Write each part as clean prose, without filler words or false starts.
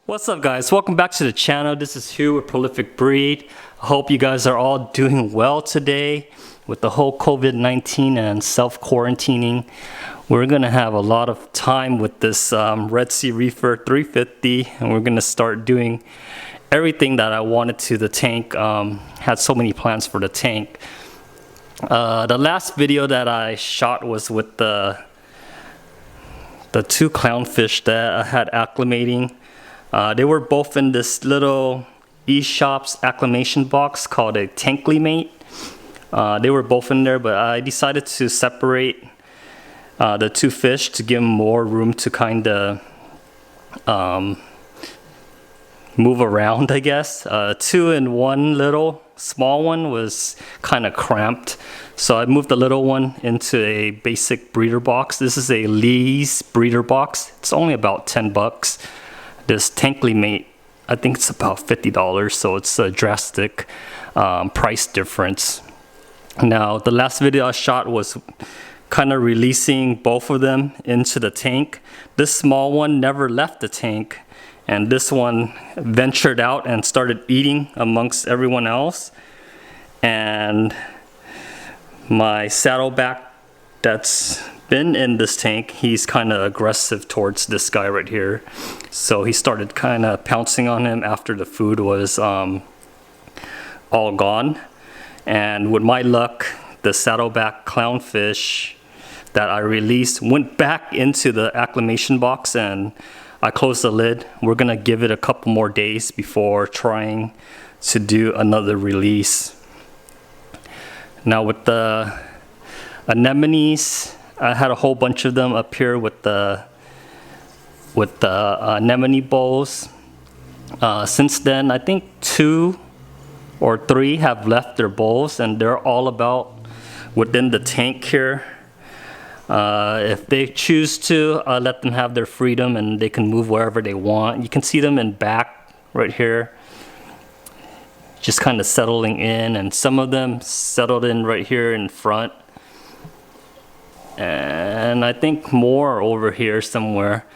What's up guys, welcome back to the channel. This is Hugh with Prolific Breed. I hope you guys are all doing well today with the whole COVID-19 and self-quarantining. We're gonna have a lot of time with this Red Sea Reefer 350 and we're gonna start doing everything that I wanted to the tank. Had so many plans for the tank. The last video that I shot was with the two clownfish that I had acclimating. They were both in this little eShops acclimation box called a Tankly-Mate. They were both in there, but I decided to separate the two fish to give them more room to kind of move around, I guess. Two in one little small one was kind of cramped, so I moved the little one into a basic breeder box. This is a Lee's breeder box. It's only about 10 bucks. This Tankly-Mate, I think it's about $50, so it's a drastic price difference. Now, the last video I shot was kind of releasing both of them into the tank. This small one never left the tank, and this one ventured out and started eating amongst everyone else. And my saddleback that's been in this tank, he's kind of aggressive towards this guy right here, so he started kind of pouncing on him after the food was all gone. And with my luck, the saddleback clownfish that I released went back into the acclimation box, and I closed the lid. We're gonna give it a couple more days before trying to do another release. Now with the anemones, I had a whole bunch of them up here with the anemone bowls. Since then, I think 2 or 3 have left their bowls, and they're all about within the tank here. If they choose to, I let them have their freedom and they can move wherever they want. You can see them in back right here, just kind of settling in, and some of them settled in right here in front. And I think more over here somewhere.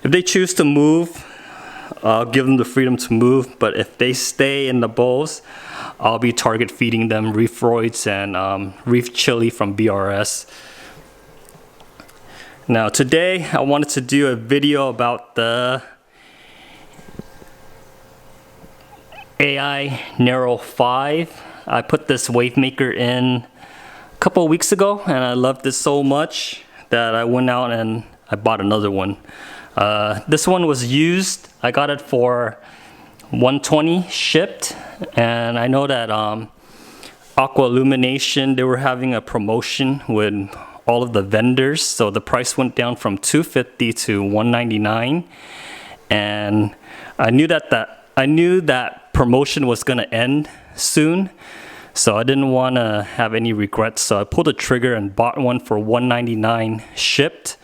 If they choose to move, I'll give them the freedom to move, but if they stay in the bowls, I'll be target feeding them Reeferoids and Reef Chili from BRS. Now today I wanted to do a video about the AI Nero 5. I put this wave maker in a couple of weeks ago and I loved it so much that I went out and I bought another one. This one was used. I got it for $120 shipped, and I know that Aqua Illumination, they were having a promotion with all of the vendors, so the price went down from $250 to $199, and I knew that promotion was gonna end soon, so I didn't want to have any regrets, so I pulled the trigger and bought one for $199 shipped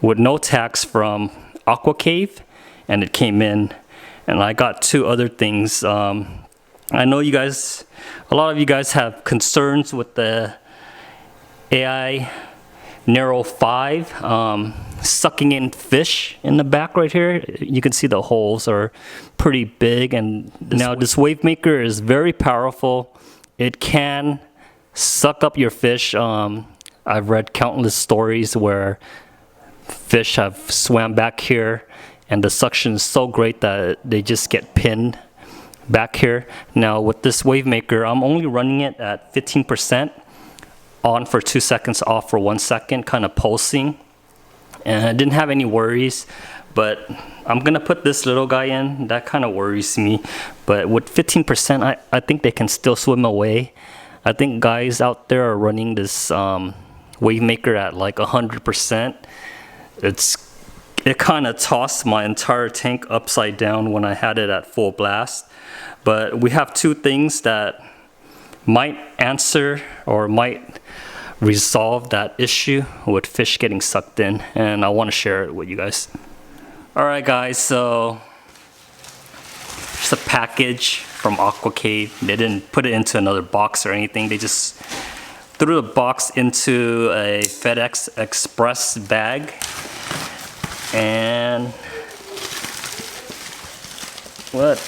with no tax from Aqua Cave, and it came in. And I got 2 other things. I know you guys, a lot of you guys have concerns with the AI Nero 5 sucking in fish in the back right here. You can see the holes are pretty big, and now this wave maker is very powerful. It can suck up your fish. I've read countless stories where fish have swam back here and the suction is so great that they just get pinned back here. Now with this wave maker, I'm only running it at 15%, on for 2 seconds, off for 1 second, kind of pulsing, and I didn't have any worries. But I'm gonna put this little guy in. That kind of worries me, but with 15%, I think they can still swim away. I think guys out there are running this wave maker at like 100%. It kind of tossed my entire tank upside down when I had it at full blast. But we have 2 things that might answer or might resolve that issue with fish getting sucked in, and I want to share it with you guys. Alright guys, so just a package from Aqua Cave. They didn't put it into another box or anything. They just threw the box into a FedEx Express bag, and What?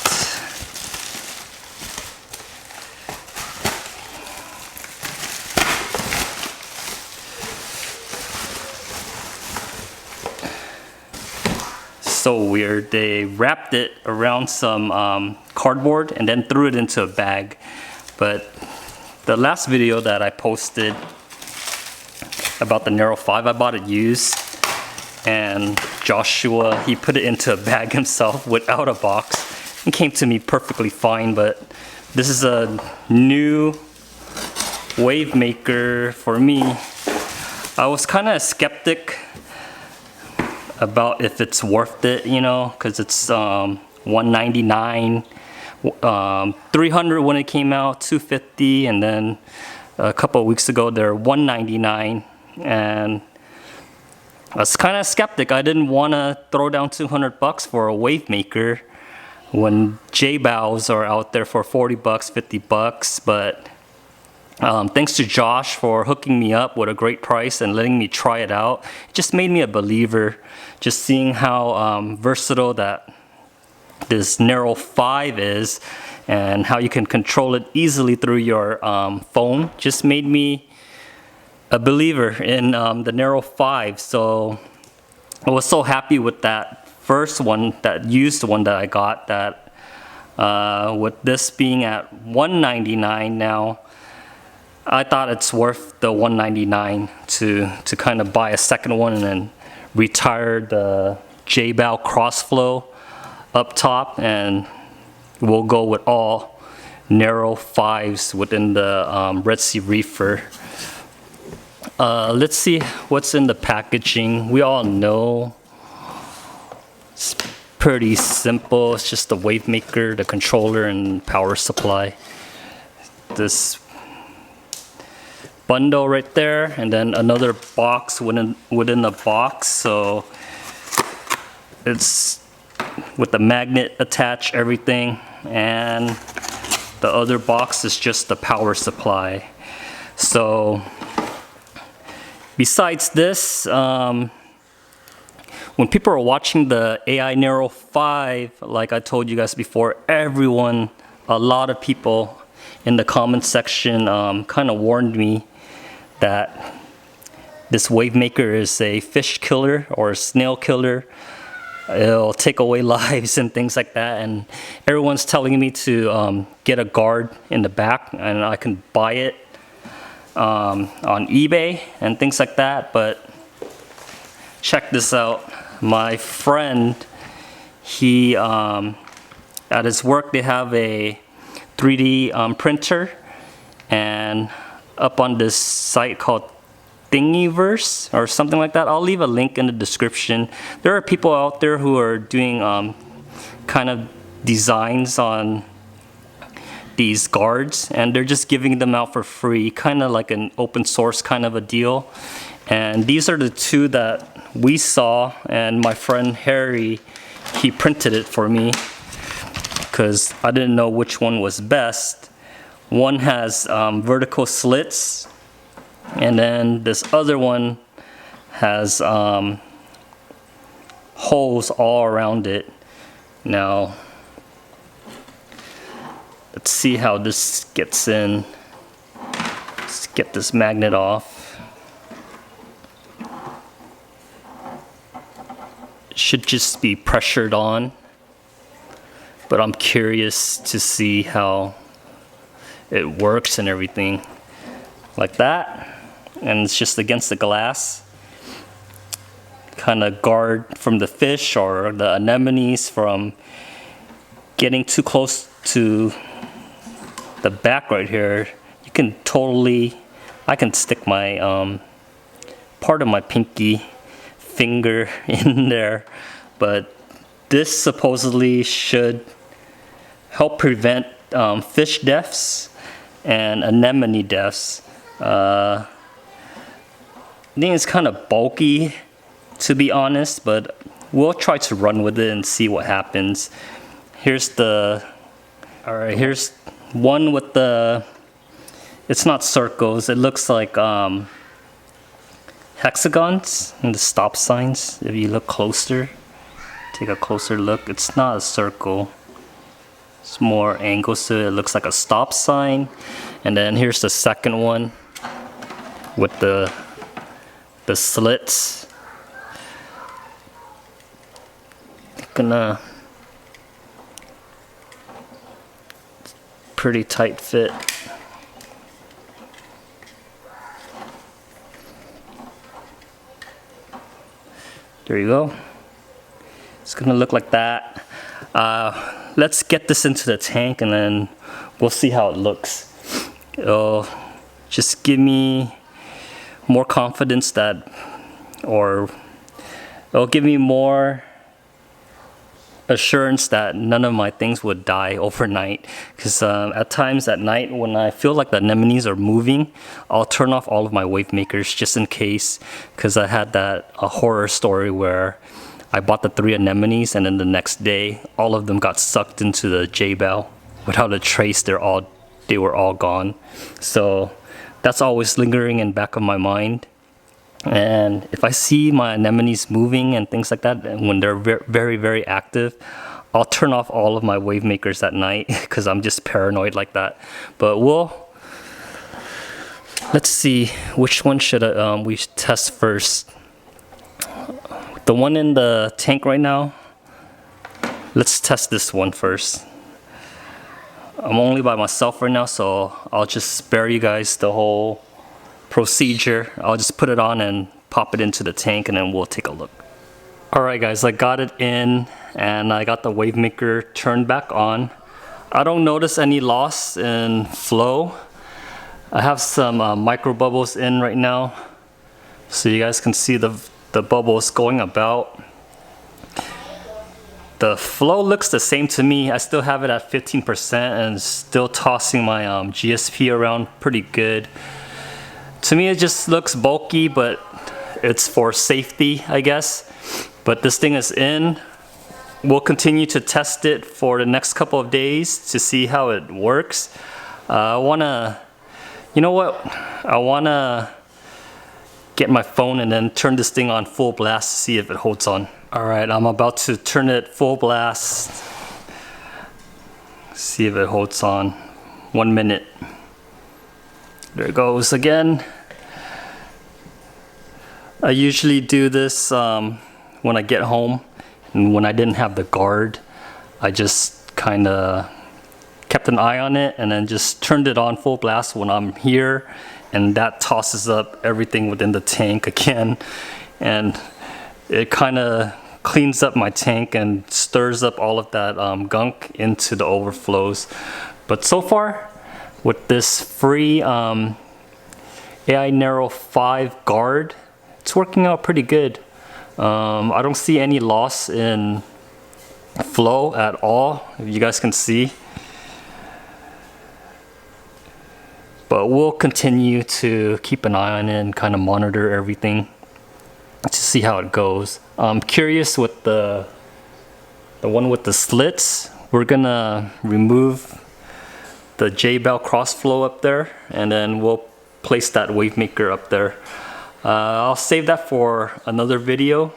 So weird. They wrapped it around some cardboard and then threw it into a bag. But the last video that I posted about the Nero 5, I bought it used, and Joshua, he put it into a bag himself without a box. It came to me perfectly fine, but this is a new wave maker for me. I was kind of a skeptic about if it's worth it, you know, because it's $199, $300 when it came out, $250, and then a couple of weeks ago they're $199, and I was kind of skeptic. I didn't want to throw down $200 for a wave maker when J-bows are out there for $40, $50, but thanks to Josh for hooking me up with a great price and letting me try it out. It just made me a believer, just seeing how versatile that this Nero 5 is and how you can control it easily through your phone. Just made me a believer in the Nero 5. So I was so happy with that first one, that used one that I got, that with this being at $199 now, I thought it's worth the $199 to kind of buy a second one and then retire the J-bow crossflow up top, and we'll go with all Nero 5s within the Red Sea Reefer. Let's see what's in the packaging. We all know it's pretty simple. It's just the wave maker, the controller, and power supply. This bundle right there, and then another box within the box. So it's with the magnet attached, everything, and the other box is just the power supply. So besides this, when people are watching the AI Nero 5, like I told you guys before, a lot of people in the comment section kind of warned me that this wave maker is a fish killer or a snail killer. It'll take away lives and things like that, and everyone's telling me to get a guard in the back, and I can buy it on eBay and things like that. But check this out. My friend, he at his work, they have a 3D printer, and up on this site called Thingiverse or something like that. I'll leave a link in the description. There are people out there who are doing kind of designs on these guards, and they're just giving them out for free, kind of like an open source kind of a deal. And these are the two that we saw, and my friend Harry, he printed it for me because I didn't know which one was best. One has vertical slits, and then this other one has holes all around it. Now, let's see how this gets in. Let's get this magnet off. It should just be pressured on, but I'm curious to see how it works and everything like that. And it's just against the glass, kind of guard from the fish or the anemones from getting too close to the back right here. You can I can stick my part of my pinky finger in there, but this supposedly should help prevent fish deaths and anemone deaths. I think it's kind of bulky, to be honest, but we'll try to run with it and see what happens. Here's one with the, it's not circles, it looks like hexagons and the stop signs. If you look closer, take a closer look, it's not a circle. Some more angles to it. It looks like a stop sign. And then here's the second one with the slits. Gonna pretty tight fit. There you go. It's gonna look like that. Let's get this into the tank and then we'll see how it looks. It'll just give me more confidence that, or it'll give me more assurance that none of my things would die overnight. Because at times at night when I feel like the anemones are moving, I'll turn off all of my wave makers just in case. Because I had a horror story where I bought the 3 anemones and then the next day all of them got sucked into the J-bell. Without a trace, they were all gone. So that's always lingering in the back of my mind. And if I see my anemones moving and things like that, and when they're very, very active, I'll turn off all of my wave makers at night because I'm just paranoid like that. But let's see, which one should we test first? The one in the tank right now, let's test this one first. I'm only by myself right now, so I'll just spare you guys the whole procedure. I'll just put it on and pop it into the tank and then we'll take a look. Alright guys, I got it in and I got the wave maker turned back on. I don't notice any loss in flow. I have some micro bubbles in right now so you guys can see the bubbles going about. The flow looks the same to me. I still have it at 15% and still tossing my GSP around pretty good. To me it just looks bulky, but it's for safety, I guess. But this thing is in. We'll continue to test it for the next couple of days to see how it works. You know what? I wanna get my phone and then turn this thing on full blast to see if it holds on. Alright, I'm about to turn it full blast. See if it holds on. 1 minute. There it goes again. I usually do this when I get home, and when I didn't have the guard, I just kind of kept an eye on it and then just turned it on full blast when I'm here, and that tosses up everything within the tank again, and it kind of cleans up my tank and stirs up all of that gunk into the overflows. But so far, with this free AI Nero 5 guard, it's working out pretty good. I don't see any loss in flow at all, if you guys can see. But we'll continue to keep an eye on it and kind of monitor everything to see how it goes. I'm curious with the one with the slits. We're gonna remove the J-bell cross flow up there, and then we'll place that wave maker up there. I'll save that for another video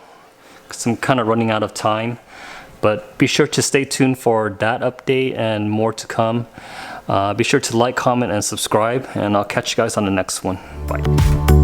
because I'm kind of running out of time, but be sure to stay tuned for that update and more to come. Be sure to like, comment, and subscribe, and I'll catch you guys on the next one. Bye.